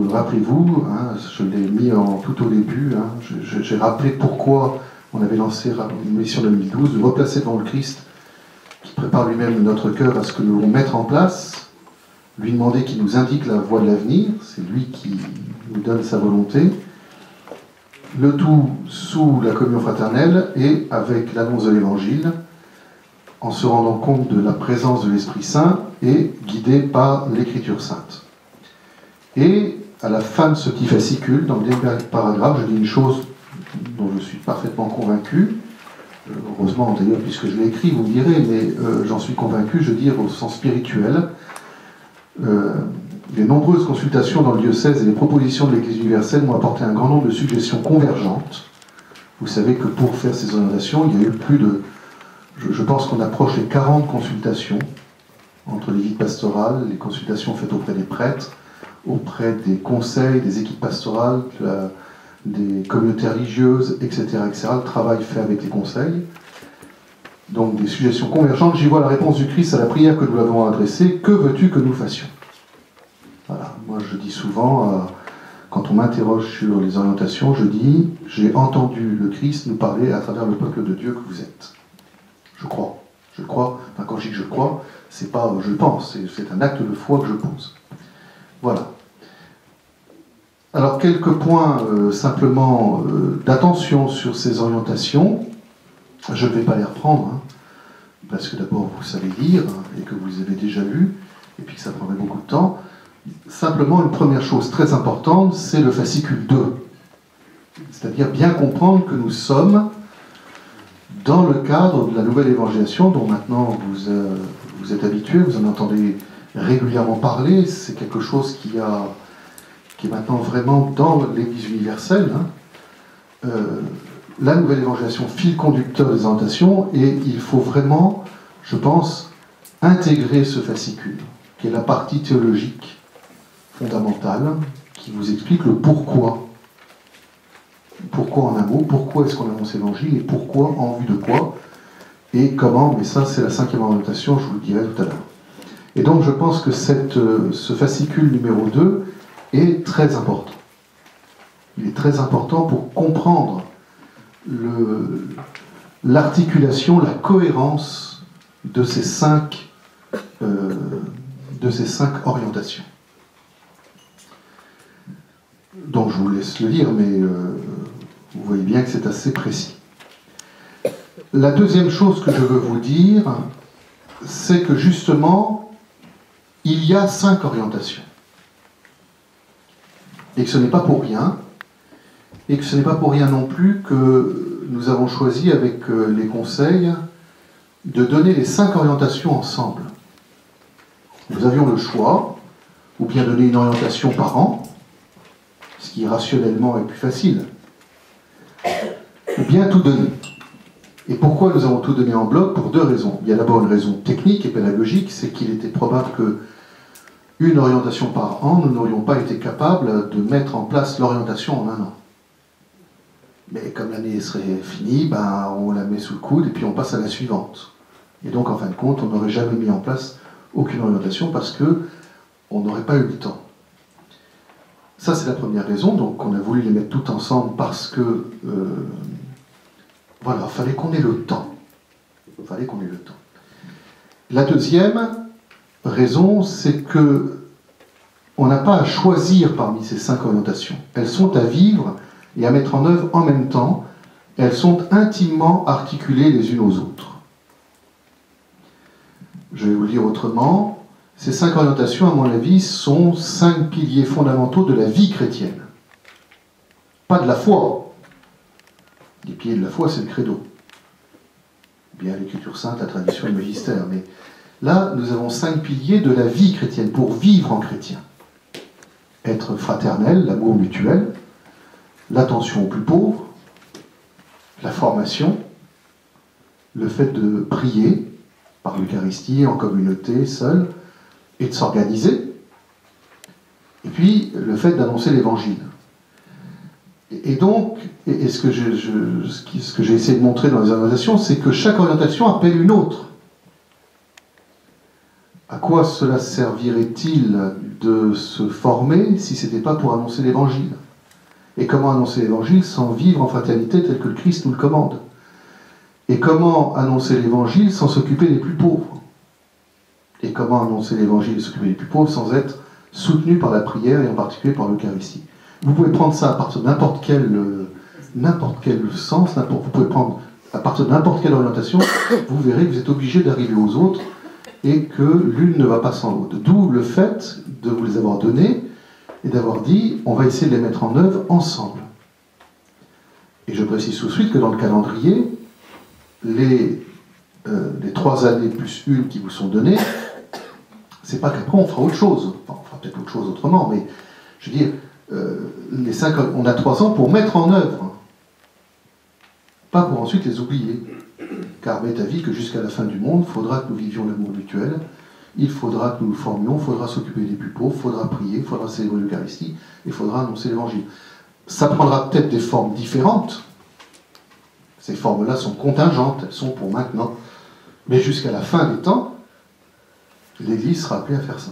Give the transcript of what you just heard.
rappelez-vous, hein, je l'ai mis tout au début, hein, j'ai rappelé pourquoi on avait lancé une mission 2012, de replacer devant le Christ, qui prépare lui-même notre cœur à ce que nous voulons mettre en place, lui demander qu'il nous indique la voie de l'avenir, c'est lui qui nous donne sa volonté, le tout sous la communion fraternelle et avec l'annonce de l'Évangile, en se rendant compte de la présence de l'Esprit Saint et guidé par l'Écriture sainte. Et à la fin de ce petit fascicule, dans le dernier paragraphe, je dis une chose dont je suis parfaitement convaincu, heureusement d'ailleurs puisque je l'ai écrit, vous me direz, mais j'en suis convaincu, je veux dire au sens spirituel. Les nombreuses consultations dans le diocèse et les propositions de l'Église universelle m'ont apporté un grand nombre de suggestions convergentes. Vous savez que pour faire ces orientations, il y a eu plus de... Je pense qu'on approche les 40 consultations entre les vies pastorales, les consultations faites auprès des prêtres, auprès des conseils, des équipes pastorales, des communautés religieuses, etc., etc., le travail fait avec les conseils. Donc des suggestions convergentes. J'y vois la réponse du Christ à la prière que nous l'avons adressée. Que veux-tu que nous fassions? Voilà. Moi je dis souvent, quand on m'interroge sur les orientations, je dis, j'ai entendu le Christ nous parler à travers le peuple de Dieu que vous êtes. Je crois. Je crois. Enfin, quand je dis que je crois, c'est pas je pense, c'est un acte de foi que je pose. Voilà. Alors, quelques points simplement d'attention sur ces orientations. Je ne vais pas les reprendre, hein, parce que d'abord vous savez lire, hein, et que vous les avez déjà lues, et puis que ça prendrait beaucoup de temps. Simplement, une première chose très importante, c'est le fascicule 2. C'est-à-dire bien comprendre que nous sommes dans le cadre de la nouvelle évangélisation, dont maintenant vous êtes habitués, vous en entendez régulièrement parler, c'est quelque chose qui est maintenant vraiment dans l'Église universelle, hein. La nouvelle évangélisation, fil conducteur des orientations, et il faut vraiment, je pense, intégrer ce fascicule, qui est la partie théologique fondamentale, qui vous explique le pourquoi. Pourquoi en un mot, pourquoi est-ce qu'on annonce l'évangile, et pourquoi, en vue de quoi, et comment, mais ça c'est la 5e orientation, je vous le dirai tout à l'heure. Et donc je pense que ce fascicule numéro 2 est très important. Il est très important pour comprendre l'articulation, la cohérence de ces 5 orientations. Donc je vous laisse le lire, mais vous voyez bien que c'est assez précis. La deuxième chose que je veux vous dire, c'est que justement, il y a 5 orientations. Et que ce n'est pas pour rien, et que ce n'est pas pour rien non plus que nous avons choisi avec les conseils de donner les 5 orientations ensemble. Nous avions le choix, ou bien donner une orientation par an, ce qui rationnellement est plus facile, ou bien tout donner. Et pourquoi nous avons tout donné en bloc? Pour 2 raisons. Il y a d'abord une raison technique et pédagogique, c'est qu'il était probable que une orientation par an, nous n'aurions pas été capables de mettre en place l'orientation en un an. Mais comme l'année serait finie, on la met sous le coude et puis on passe à la suivante. Et donc en fin de compte, on n'aurait jamais mis en place aucune orientation parce qu'on n'aurait pas eu le temps. Ça c'est la première raison, donc on a voulu les mettre toutes ensemble parce que voilà, il fallait qu'on ait le temps. Il fallait qu'on ait le temps. La deuxième raison, c'est que on n'a pas à choisir parmi ces 5 orientations. Elles sont à vivre et à mettre en œuvre en même temps. Elles sont intimement articulées les unes aux autres. Je vais vous le dire autrement. Ces 5 orientations, à mon avis, sont 5 piliers fondamentaux de la vie chrétienne. Pas de la foi. Les piliers de la foi, c'est le credo. Bien l'Écriture sainte, la tradition et le magistère. Mais là, nous avons 5 piliers de la vie chrétienne, pour vivre en chrétien. Être fraternel, l'amour mutuel, l'attention aux plus pauvres, la formation, le fait de prier par l'Eucharistie, en communauté, seul, et de s'organiser, et puis le fait d'annoncer l'Évangile. Et donc, ce que j'ai essayé de montrer dans les orientations, c'est que chaque orientation appelle une autre. À quoi cela servirait-il de se former si ce n'était pas pour annoncer l'Évangile? Et comment annoncer l'Évangile sans vivre en fraternité tel que le Christ nous le commande? Et comment annoncer l'Évangile sans s'occuper des plus pauvres? Et comment annoncer l'Évangile et s'occuper des plus pauvres sans être soutenu par la prière et en particulier par l'Eucharistie? Vous pouvez prendre ça à partir de n'importe quel sens, vous pouvez prendre à partir de n'importe quelle orientation, vous verrez que vous êtes obligé d'arriver aux autres et que l'une ne va pas sans l'autre. D'où le fait de vous les avoir donnés et d'avoir dit on va essayer de les mettre en œuvre ensemble. Et je précise tout de suite que dans le calendrier, les 3 années plus une qui vous sont données, c'est pas qu'après on fera autre chose. Enfin, on fera peut-être autre chose autrement, mais je veux dire, on a 3 ans pour mettre en œuvre, pas pour ensuite les oublier. Car m'est avis que jusqu'à la fin du monde, il faudra que nous vivions l'amour mutuel, il faudra que nous nous formions, il faudra s'occuper des plus pauvres, il faudra prier, il faudra célébrer l'Eucharistie, il faudra annoncer l'Évangile. Ça prendra peut-être des formes différentes. Ces formes-là sont contingentes, elles sont pour maintenant. Mais jusqu'à la fin des temps, l'Église sera appelée à faire ça.